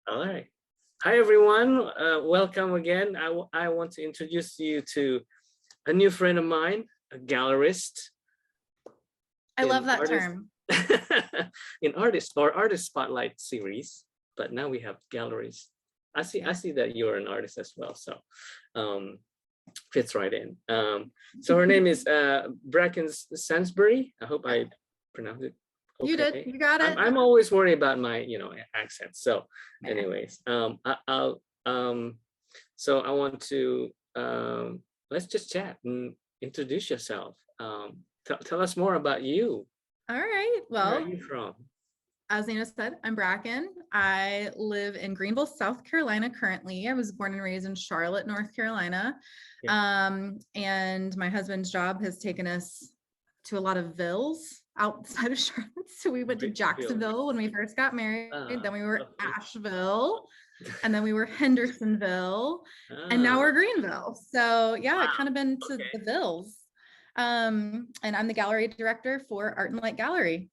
All right. Hi, everyone. Welcome again. I want to introduce you to a new friend of mine, a gallerist I love in that artist term. in artist spotlight series. But now we have galleries. I see that you're an artist as well, so fits right in. So her name is Bracken Sansbury. I hope I pronounced it okay. You did. You got it. I'm always worried about my accent. So Yeah. anyways, so I want to let's just chat and introduce yourself. Tell us more about you. All right. Where are Well, you from? as Nina said, I'm Bracken. I live in Greenville, South Carolina currently. I was born and raised in Charlotte, North Carolina. And my husband's job has taken us to a lot of villes outside of Charlotte. So we went to Jacksonville when we first got married. Then we were Asheville. And then we were Hendersonville. And now we're Greenville. So yeah, I've kind of been to the villes. And I'm the gallery director for Art and Light Gallery.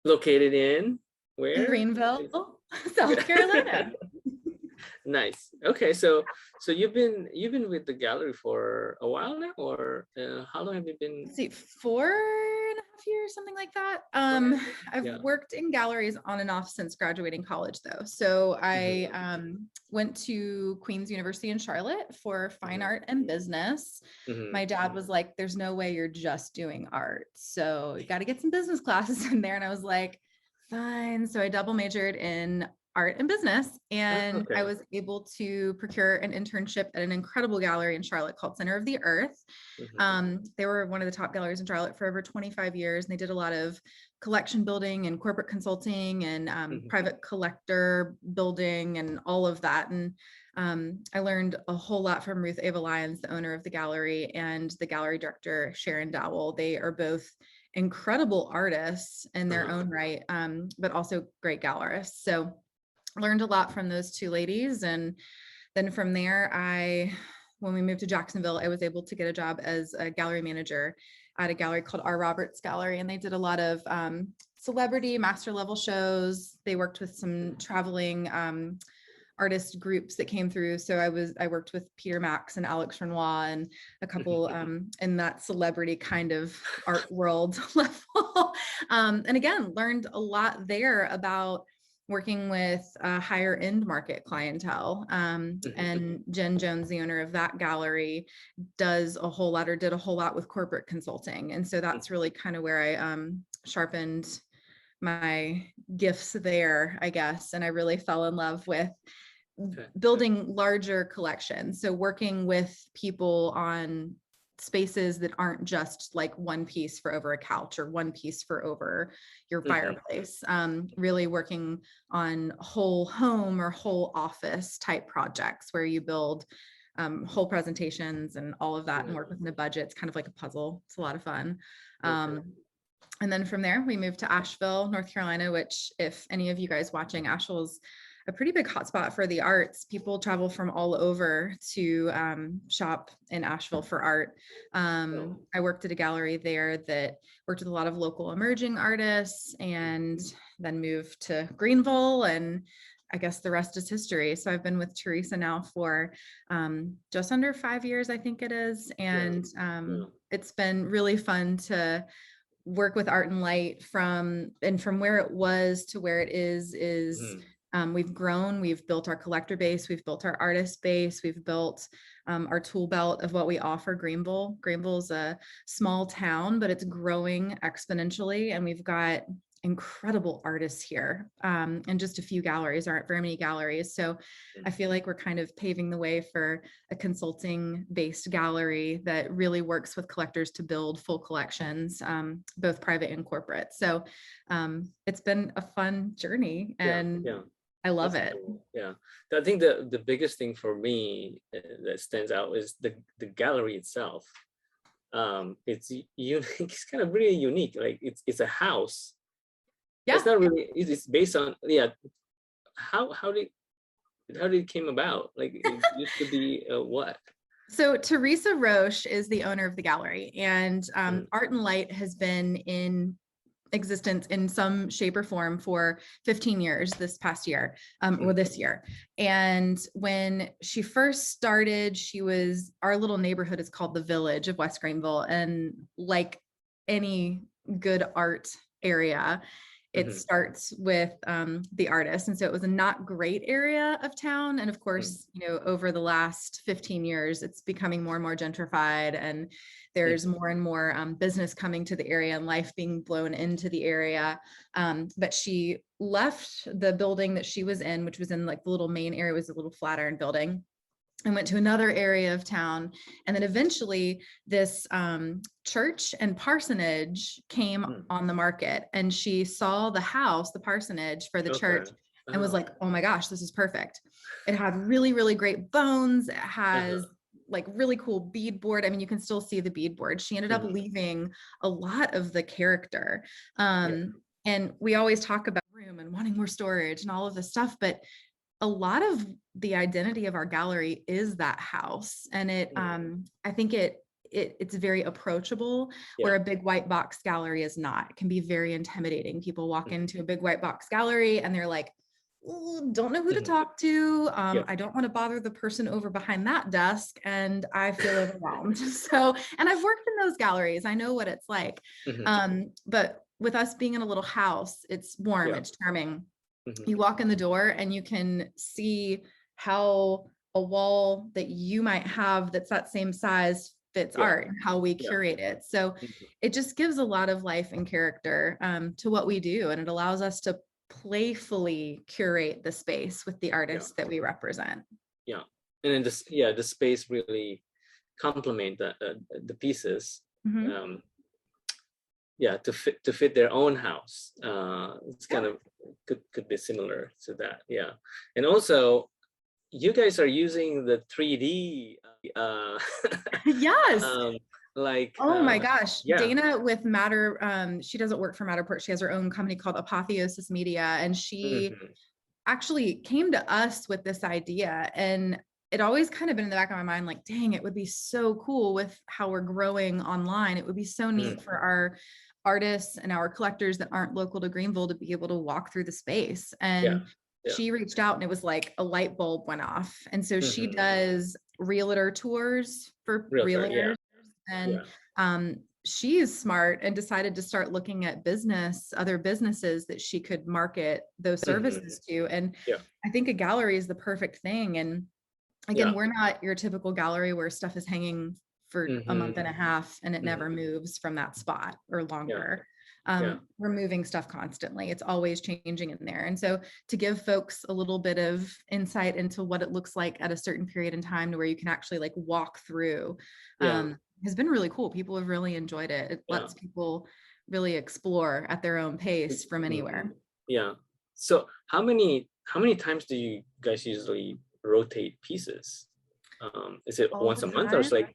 Located in where? In Greenville, South Carolina. Nice. Okay, so you've been with the gallery for a while now, or how long have you been? Let's see, 4.5 years, something like that. I've worked in galleries on and off since graduating college, though. So I went to Queen's University in Charlotte for fine art and business. My dad was like, "There's no way you're just doing art, so you got to get some business classes in there." And I was like, "Fine." So I double majored in art and business, and I was able to procure an internship at an incredible gallery in Charlotte called Center of the Earth. They were one of the top galleries in Charlotte for over 25 years, and they did a lot of collection building and corporate consulting and private collector building and all of that. And I learned a whole lot from Ruth Ava Lyons, the owner of the gallery, and the gallery director, Sharon Dowell. They are both incredible artists in their own right, but also great gallerists. So learned a lot from those two ladies. And then from there, when we moved to Jacksonville, I was able to get a job as a gallery manager at a gallery called R. Roberts Gallery. And they did a lot of celebrity master level shows. They worked with some traveling artist groups that came through. So I worked with Peter Max and Alex Renoir and a couple in that celebrity kind of art world level. And again, learned a lot there about working with a higher end market clientele. And Jen Jones, the owner of that gallery, did a whole lot with corporate consulting. And so that's really kind of where I sharpened my gifts there, I guess. And I really fell in love with building larger collections. So working with people on spaces that aren't just like one piece for over a couch or one piece for over your fireplace, really working on whole home or whole office type projects where you build whole presentations and all of that and work within a budget. It's kind of like a puzzle. It's a lot of fun. And then from there, we moved to Asheville, North Carolina, which if any of you guys watching, Asheville's a pretty big hotspot for the arts. People travel from all over to shop in Asheville for art. I worked at a gallery there that worked with a lot of local emerging artists, and then moved to Greenville, and I guess the rest is history. So I've been with Teresa now for just under 5 years, I think it is. And it's been really fun to work with Art and Light from where it was to where it is we've grown, we've built our collector base, we've built our artist base, we've built our tool belt of what we offer. Greenville's a small town, but it's growing exponentially, and we've got incredible artists here, and just a few galleries. There aren't very many galleries, so I feel like we're kind of paving the way for a consulting based gallery that really works with collectors to build full collections, both private and corporate. So it's been a fun journey, and I love it. Cool. Yeah, I think the biggest thing for me that stands out is the gallery itself. It's unique. It's kind of really unique. Like it's a house. It's not really. It's based on How did it came about? Like it used to be what? So Teresa Roche is the owner of the gallery, and Art and Light has been in existence in some shape or form for 15 years this past year, or this year. And when she first started, our little neighborhood is called the Village of West Greenville. And like any good art area, it starts with the artist. And so it was a not great area of town. And of course, over the last 15 years, it's becoming more and more gentrified, and there's more and more business coming to the area and life being blown into the area. But she left the building that she was in, which was in like the little main area, was a little Flatiron building, and went to another area of town. And then eventually this church and parsonage came on the market, and she saw the house, the parsonage for the church, and was like, oh my gosh, this is perfect. It had really, really great bones. It has like really cool beadboard. I mean, you can still see the beadboard. She ended up leaving a lot of the character. And we always talk about room and wanting more storage and all of this stuff, but a lot of the identity of our gallery is that house. And it, I think it's very approachable, where a big white box gallery is not. It can be very intimidating. People walk into a big white box gallery and they're like, don't know who to talk to. I don't want to bother the person over behind that desk, and I feel overwhelmed. So, and I've worked in those galleries. I know what it's like. But with us being in a little house, it's warm, it's charming. You walk in the door and you can see how a wall that you might have that's that same size fits art, and how we curate it. So it just gives a lot of life and character to what we do. And it allows us to playfully curate the space with the artists that we represent. And then the space really complement the pieces. To fit their own house. It's kind of could be similar to that. And also you guys are using the 3D yes. Oh my gosh, Dana with Matter, she doesn't work for Matterport. She has her own company called Apotheosis Media, and she actually came to us with this idea. And it always kind of been in the back of my mind, like, dang, it would be so cool with how we're growing online. It would be so neat for our artists and our collectors that aren't local to Greenville to be able to walk through the space. And she reached out, and it was like a light bulb went off. And so she does realtor tours for realtors. And she is smart and decided to start looking at other businesses that she could market those services to. And I think a gallery is the perfect thing. And again, we're not your typical gallery where stuff is hanging for a month and a half and it never moves from that spot or longer. We're moving stuff constantly. It's always changing in there. And so to give folks a little bit of insight into what it looks like at a certain period in time, to where you can actually like walk through, has been really cool. People have really enjoyed it. It lets people really explore at their own pace from anywhere. So how many times do you guys usually rotate pieces? Is it once a month, or it's like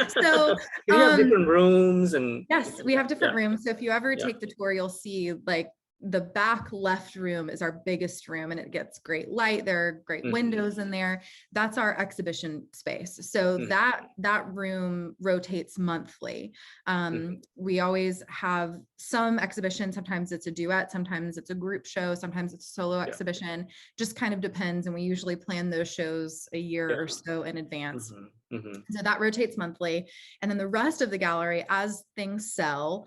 so you have different rooms? And yes, we have different rooms. So if you ever take the tour, you'll see like the back left room is our biggest room, and it gets great light. There are great windows in there. That's our exhibition space. So that room rotates monthly. We always have some exhibition. Sometimes it's a duet, sometimes it's a group show, sometimes it's a solo exhibition. Just kind of depends. And we usually plan those shows a year or so in advance. So that rotates monthly. And then the rest of the gallery, as things sell,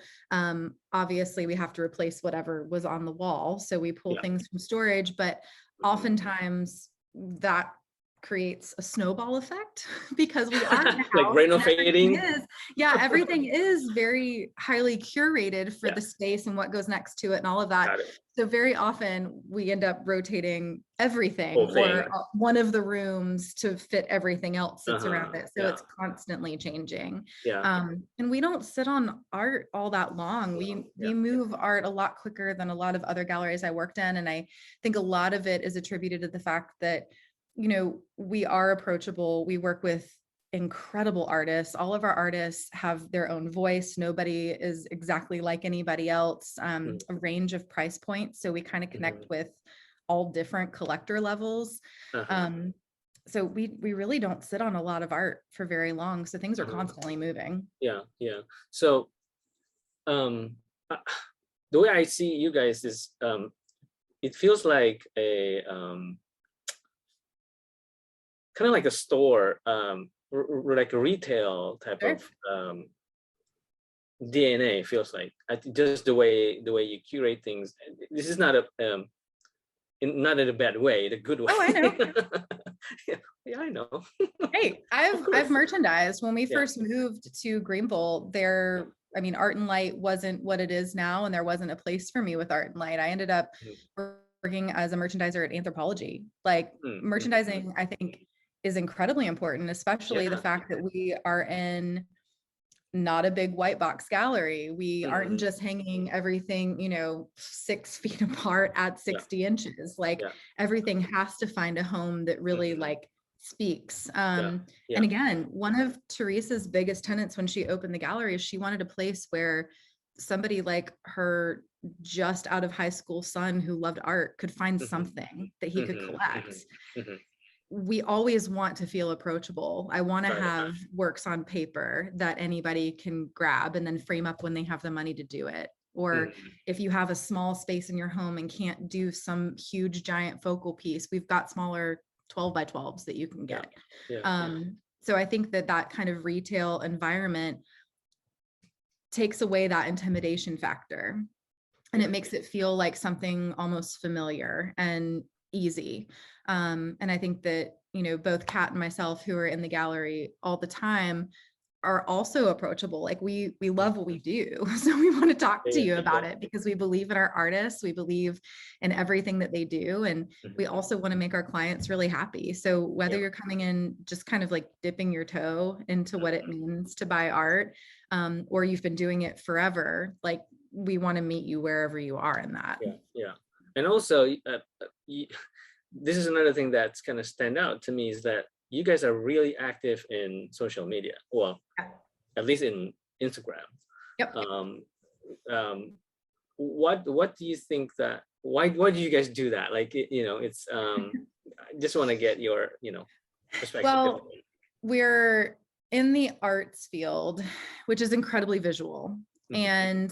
obviously we have to replace whatever was on the wall. So we pull things from storage, but oftentimes that creates a snowball effect because we are in a house, like renovating. Everything is very highly curated for the space and what goes next to it and all of that. So very often we end up rotating everything or one of the rooms to fit everything else that's around it. So it's constantly changing. And we don't sit on art all that long. We move art a lot quicker than a lot of other galleries I worked in. And I think a lot of it is attributed to the fact that, you know, we are approachable. We work with incredible artists. All of our artists have their own voice. Nobody is exactly like anybody else. A range of price points. So we kind of connect with all different collector levels. So we really don't sit on a lot of art for very long. So things are constantly moving. So the way I see you guys is it feels like a kind of like a store, like a retail type Sure. of DNA. Feels like just the way you curate things. This is not not in a bad way, in a good way. Oh, I know. Yeah, I know. Hey, I've merchandised. When we Yeah. first moved to Greenville, I mean, Art and Light wasn't what it is now, and there wasn't a place for me with Art and Light. I ended up working as a merchandiser at Anthropology. Like merchandising, I think, is incredibly important, especially the fact that we are in not a big white box gallery. We aren't just hanging everything, 6 feet apart at 60 inches. Like everything has to find a home that really like speaks. And again, one of Teresa's biggest tenets when she opened the gallery is she wanted a place where somebody like her just out of high school son who loved art could find something that he could collect. We always want to feel approachable. I want to have works on paper that anybody can grab and then frame up when they have the money to do it. Or if you have a small space in your home and can't do some huge giant focal piece, we've got smaller 12 by 12s that you can get. So I think that kind of retail environment takes away that intimidation factor, and it makes it feel like something almost familiar and easy. And I think that, both Kat and myself, who are in the gallery all the time, are also approachable. Like we love what we do. So we want to talk to you about it because we believe in our artists. We believe in everything that they do. And we also want to make our clients really happy. So whether you're coming in just kind of like dipping your toe into what it means to buy art, or you've been doing it forever, like we want to meet you wherever you are in that. And also, this is another thing that's kind of stand out to me is that you guys are really active in social media. Well, at least in Instagram. What do you think that? Why do you guys do that? Like, it's I just want to get your perspective. Well, we're in the arts field, which is incredibly visual, and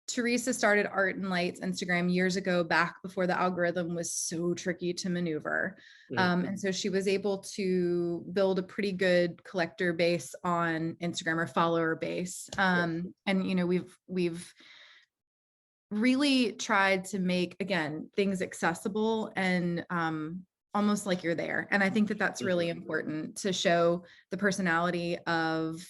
Teresa started Art and Light's Instagram years ago, back before the algorithm was so tricky to maneuver. And so she was able to build a pretty good collector base on Instagram, or follower base. And, we've really tried to make, again, things accessible and almost like you're there. And I think that that's really important to show the personality of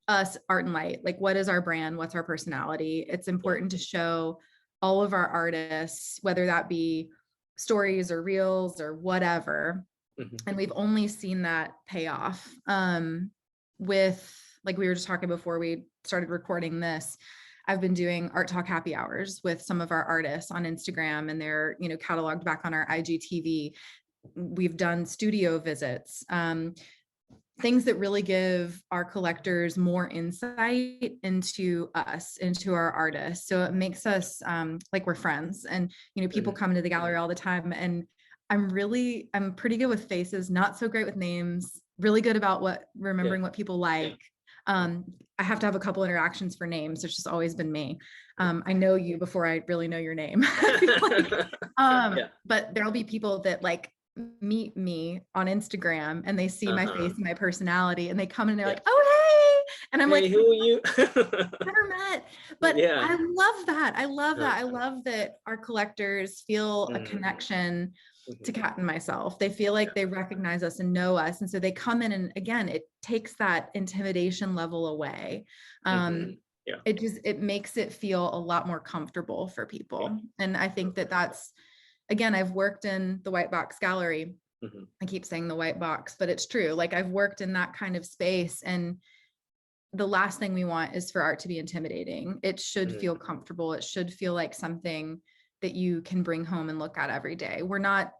us, Art and Light. Like, what is our brand? What's our personality? It's important to show all of our artists, whether that be stories or reels or whatever. And we've only seen that pay off with, like we were just talking before we started recording this, I've been doing art talk happy hours with some of our artists on Instagram, and they're, cataloged back on our IGTV. We've done studio visits, things that really give our collectors more insight into us, into our artists. So it makes us like we're friends. And, people come into the gallery all the time, and I'm pretty good with faces, not so great with names, really good about remembering what people like. I have to have a couple interactions for names. It's just always been me. I know you before I really know your name. But there'll be people that like meet me on Instagram and they see my face and my personality, and they come and they're like, oh, hey. And I'm like, who are you? Never met. But I love that. I love that. I love that our collectors feel a connection to Kat and myself. They feel like they recognize us and know us. And so they come in, and again, it takes that intimidation level away. It makes it feel a lot more comfortable for people. And I think that that's, again, I've worked in the white box gallery. I keep saying the white box, but it's true. Like, I've worked in that kind of space, and the last thing we want is for art to be intimidating. It should feel comfortable. It should feel like something that you can bring home and look at every day. We're not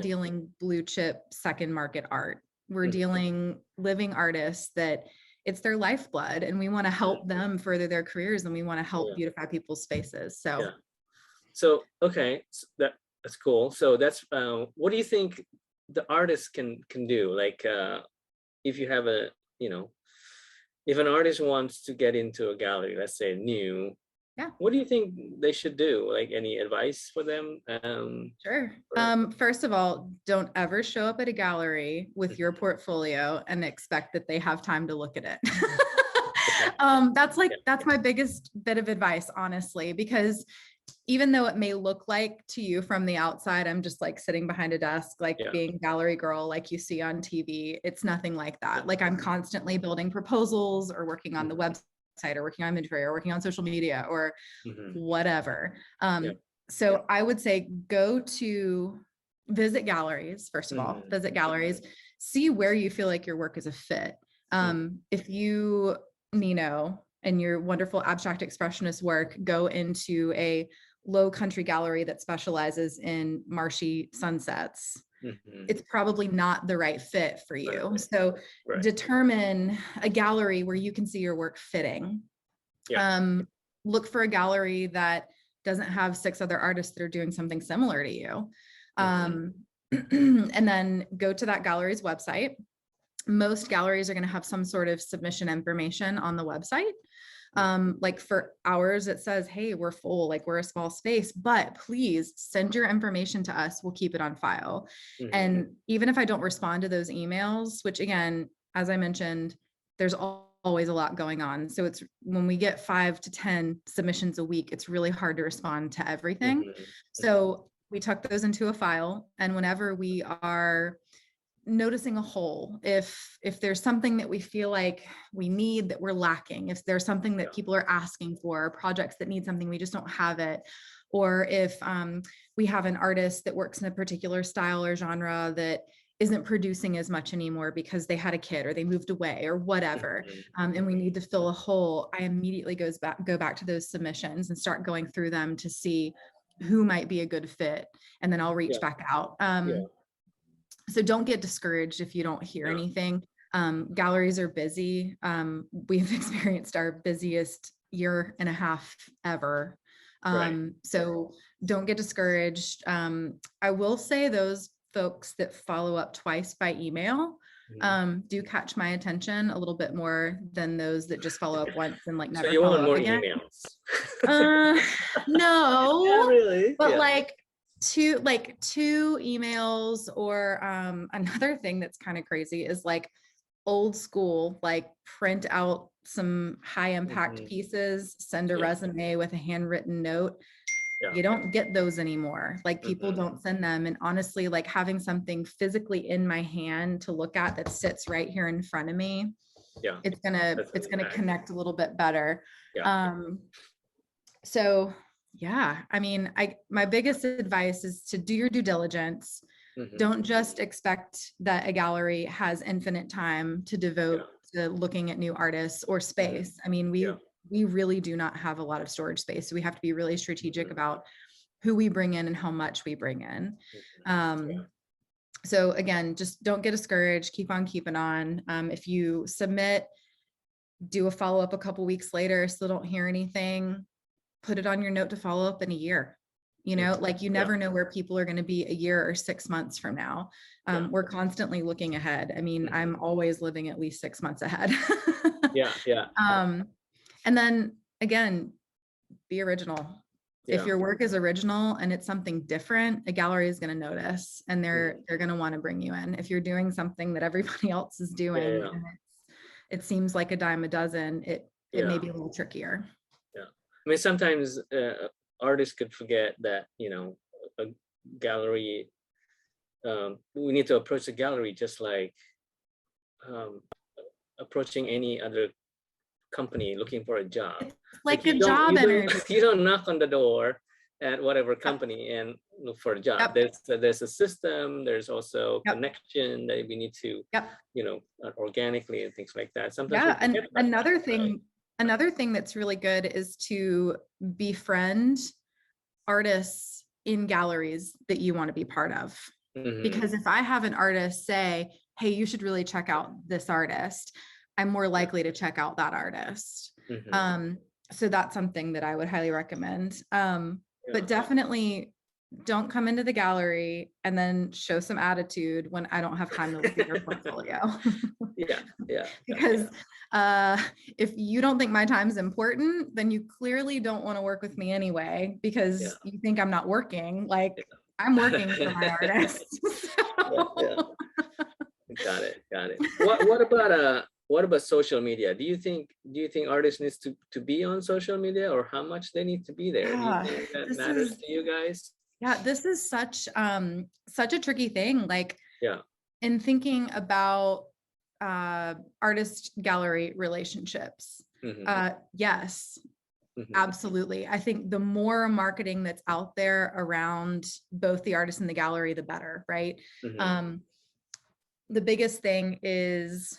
dealing blue chip second market art. We're dealing living artists that it's their lifeblood, and we want to help them further their careers, and we want to help beautify people's spaces. So okay, so that's cool. So that's what do you think the artist can do? Like, if you have if an artist wants to get into a gallery, let's say new, Yeah. What do you think they should do? Like any advice for them? Sure. Or- First of all, don't ever show up at a gallery with your Mhm. portfolio and expect that they have time to look at it. Okay. That's my biggest bit of advice, honestly, because even though it may look like to you from the outside, I'm just like sitting behind a desk, like Yeah. being gallery girl, like you see on TV. It's nothing like that. Yeah. Like I'm constantly building proposals or working on the Mhm. website or working on inventory or working on social media or Mhm. whatever. Yeah. So I would say visit galleries, first of all, Mhm. visit galleries, see where you feel like your work is a fit. If you, Nino, and your wonderful abstract expressionist work go into a low country gallery that specializes in marshy sunsets, Mhm. it's probably not the right fit for you. Right. So Right. determine a gallery where you can see your work fitting. Yeah. Look for a gallery that doesn't have 6 other artists that are doing something similar to you. Mhm. And then go to that gallery's website. Most galleries are going to have some sort of submission information on the website. Like for ours, it says, hey, we're full, like we're a small space, but please send your information to us. We'll keep it on file. Mhm. And even if I don't respond to those emails, which again, as I mentioned, there's always a lot going on. So it's when we get 5 to 10 submissions a week, it's really hard to respond to everything. Mhm. So we tuck those into a file. And whenever we are noticing a hole, if there's something that we feel like we need that we're lacking, if there's something that people are asking for, projects that need something, we just don't have it, or if we have an artist that works in a particular style or genre that isn't producing as much anymore because they had a kid or they moved away or whatever, Mhm. and we need to fill a hole, I immediately go back to those submissions and start going through them to see who might be a good fit, and then I'll reach Yeah. back out. Yeah. So don't get discouraged if you don't hear Yeah. anything. Galleries are busy. We've experienced our busiest year and a half ever. Right. So don't get discouraged. I will say those folks that follow up twice by email Mhm. do catch my attention a little bit more than those that just follow up once and like So never you follow want up more again. emails? Uh, Yeah, no, really? but Yeah. like two emails, or another thing that's kind of crazy is like old school, like print out some high impact Mhm. pieces, send a Yeah. resume with a handwritten note. Yeah. You don't get those anymore. Like people Mhm. don't send them. And honestly, like having something physically in my hand to look at that sits right here in front of me, Yeah. it's That's an gonna impact. connect a little bit better. Yeah. So yeah, I mean, my biggest advice is to do your due diligence. Mhm. Don't just expect that a gallery has infinite time to devote to looking at new artists or space. I mean, Yeah. we really do not have a lot of storage space. So we have to be really strategic Mhm. about who we bring in and how much we bring in. Yeah. So again, just don't get discouraged, keep on keeping on. If you submit, do a follow-up a couple weeks later, still don't hear anything, put it on your note to follow up in a year. You know, Mhm. like you Yeah. never know where people are going to be a year or 6 months from now. Yeah. We're constantly looking ahead. I mean, I'm always living at least 6 months ahead. Yeah. Yeah. And then again, be original. If Yeah. your work is original and it's something different, a gallery is going to notice and they're going to want to bring you in. If you're doing something that everybody else is doing Yeah. and it seems like a dime a dozen, it may Yeah. be a little trickier. Yeah. I mean, sometimes artists could forget that, a gallery, we need to approach the gallery just like um, approaching any other company looking for a job. It's Like like a job interview. you don't knock on the door at whatever company and look for a job. Yep. There's a system. There's also Yep. connection that we need to, Yep. Organically and things like that. Sometimes Yeah. we And forget about that, another thing that's really good is to befriend artists in galleries that you want to be part of. right? Because if I have an artist say, hey, you should really check out this artist, I'm more likely to check out that artist. Mhm. So that's something that I would highly recommend. Yeah. But definitely don't come into the gallery and then show some attitude when I don't have time to look at your portfolio. Yeah. Because if you don't think my time is important, then you clearly don't want to work with me anyway, because you think I'm not working. Like, I'm working for my artists. Yeah. Got it. What about social media? Do you think artists needs to be on social media, or how much they need to be there? Do you think that matters to you guys? Yeah, this is such a tricky thing. Like, in thinking about artist gallery relationships, yes, absolutely. I think the more marketing that's out there around both the artist and the gallery, the better, right? The biggest thing is,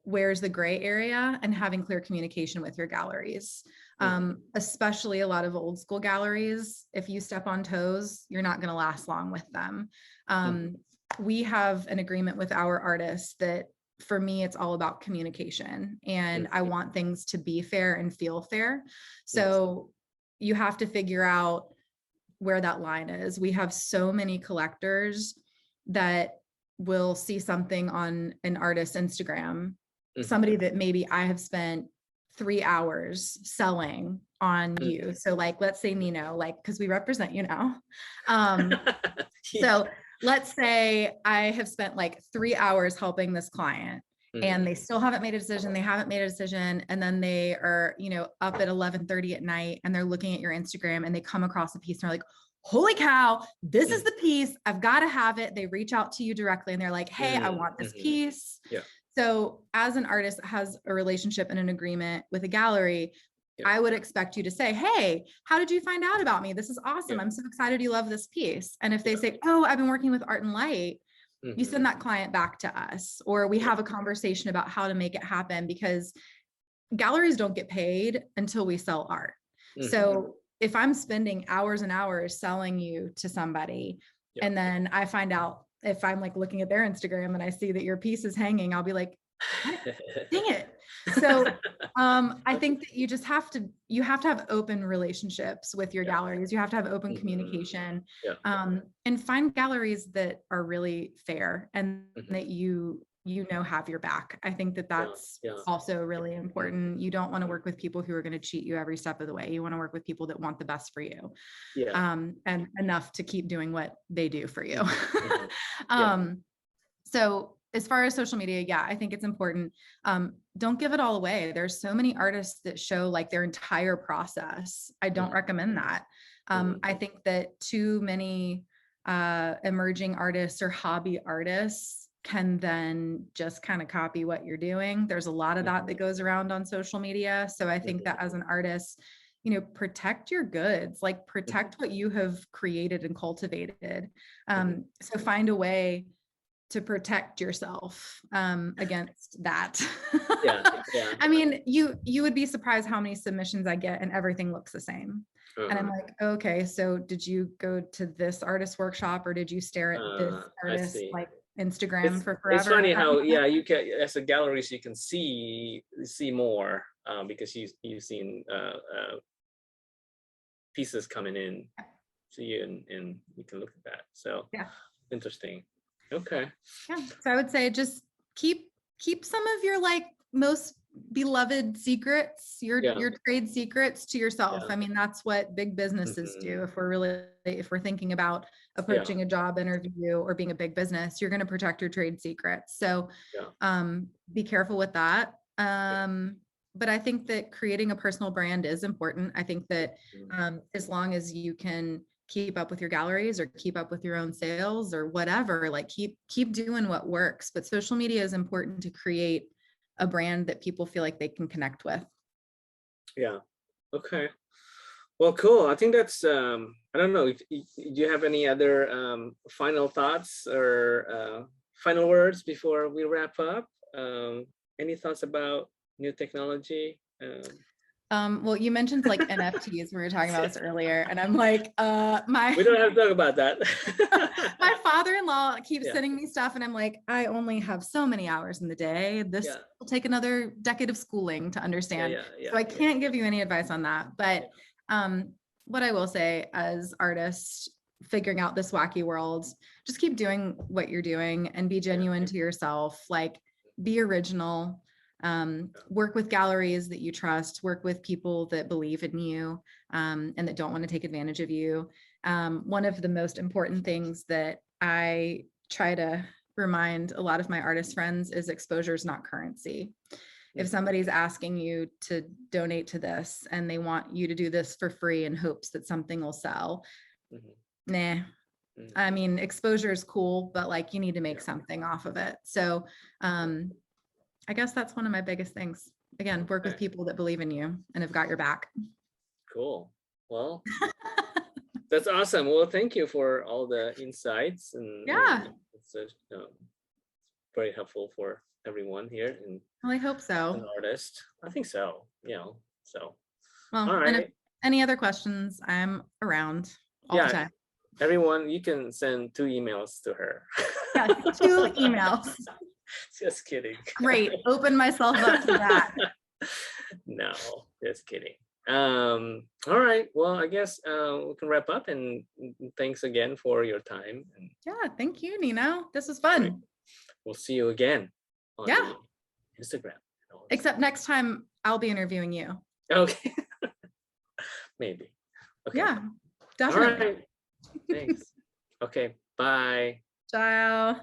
where's the gray area, and having clear communication with your galleries. Especially a lot of old school galleries, if you step on toes, you're not going to last long with them. We have an agreement with our artists that, for me, it's all about communication, and I want things to be fair and feel fair. So you have to figure out where that line is. We have so many collectors that will see something on an artist's Instagram, somebody that maybe I have spent 3 hours selling on you. So, like, let's say Nino, like, because we represent you now. So let's say I have spent like 3 hours helping this client, and they still haven't made a decision. And then they are, up at 11:30 at night, and they're looking at your Instagram, and they come across a piece, and they're like, holy cow, this is the piece. I've got to have it. They reach out to you directly, and they're like, hey, I want this piece. So as an artist that has a relationship and an agreement with a gallery, I would expect you to say, hey, how did you find out about me? This is awesome. I'm so excited you love this piece. And if they say, oh, I've been working with Art and Light, you send that client back to us, or we have a conversation about how to make it happen, because galleries don't get paid until we sell art. So if I'm spending hours and hours selling you to somebody, and then I find out, if I'm like looking at their Instagram and I see that your piece is hanging, I'll be like, dang it. So I think that you have to have open relationships with your galleries. You have to have open communication, and find galleries that are really fair, and that have your back. I think that that's also really important. You don't want to work with people who are going to cheat you every step of the way. You want to work with people that want the best for you, and enough to keep doing what they do for you. So as far as social media, I think it's important. Don't give it all away. There's so many artists that show like their entire process. I don't recommend that. I think that too many emerging artists or hobby artists can then just kind of copy what you're doing. There's a lot of that goes around on social media. So I think that as an artist, protect your goods, like protect what you have created and cultivated. So find a way to protect yourself against that. I mean, you would be surprised how many submissions I get, and everything looks the same. And I'm like, okay, so did you go to this artist workshop, or did you stare at this artist like Instagram for forever? It's funny how you can, as a gallerist, you can see more because you've seen pieces coming in to you, and you can look at that. So interesting. Okay. So I would say just keep some of your like most beloved secrets, your trade secrets to yourself. I mean, that's what big businesses do. If we're thinking about approaching a job interview or being a big business, you're going to protect your trade secrets. So be careful with that. But I think that creating a personal brand is important. I think that as long as you can keep up with your galleries or keep up with your own sales or whatever, like keep doing what works. But social media is important to create a brand that people feel like they can connect with. Okay. Well, cool. I think that's I don't know, do you have any other final thoughts or final words before we wrap up? Any thoughts about new technology? Well, you mentioned like NFTs. We were talking about this earlier, and I'm like, we don't have to talk about that. My father-in-law keeps sending me stuff, and I'm like, I only have so many hours in the day. This will take another decade of schooling to understand. So I can't give you any advice on that. But what I will say as artists, figuring out this wacky world, just keep doing what you're doing and be genuine to yourself. Like, be original. Work with galleries that you trust, work with people that believe in you, and that don't want to take advantage of you. One of the most important things that I try to remind a lot of my artist friends is exposure is not currency. If somebody's asking you to donate to this and they want you to do this for free in hopes that something will sell, nah. I mean, exposure is cool, but like, you need to make something off of it. So I guess that's one of my biggest things. Again, work with people that believe in you and have got your back. Cool. Well, that's awesome. Well, thank you for all the insights, and it's very helpful for everyone here. And well, I hope so. An artist, I think so. So. Well, all right. And if any other questions, I'm around all the time. Everyone, you can send 2 emails to her. Yeah, 2 emails. Just kidding. Great. Open myself up to that. No, just kidding. All right. Well, I guess we can wrap up, and thanks again for your time. Yeah, thank you, Nino. This was fun. Right. We'll see you again on the Instagram. Except next time I'll be interviewing you. Okay. Maybe. Okay. Yeah, definitely. All right. Thanks. Okay. Bye. Ciao.